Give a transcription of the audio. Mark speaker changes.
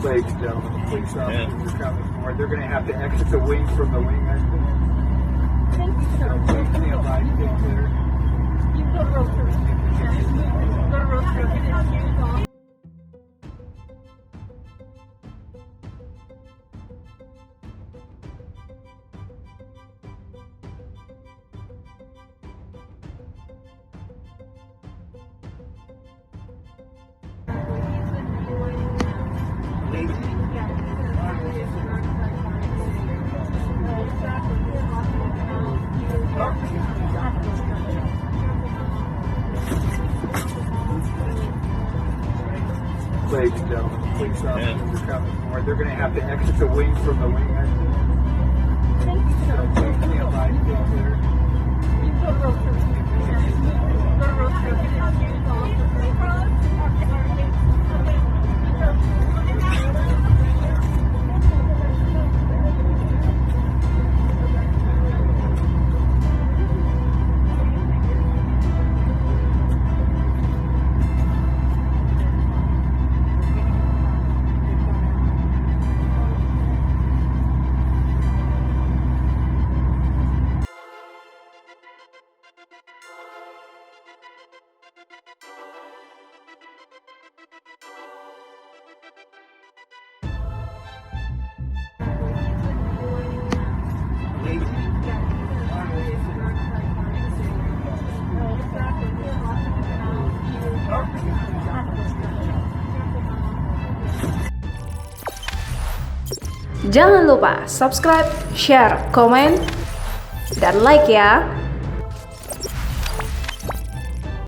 Speaker 1: Ladies and gentlemen, the police officers are coming forward. They're going to have to exit the wing from the wing exit. So please stand by to get clear.
Speaker 2: You go to road trip. Go to road trip. Get his shoes off.
Speaker 1: Ladies and gentlemen, the police officers are coming forward. They're going to have to exit the wing from the wing exit. So please stand by to get clear.
Speaker 2: You go to road trip. Go to road trip. Get his shoes off.
Speaker 3: Jangan lupa subscribe, share, komen, dan like ya.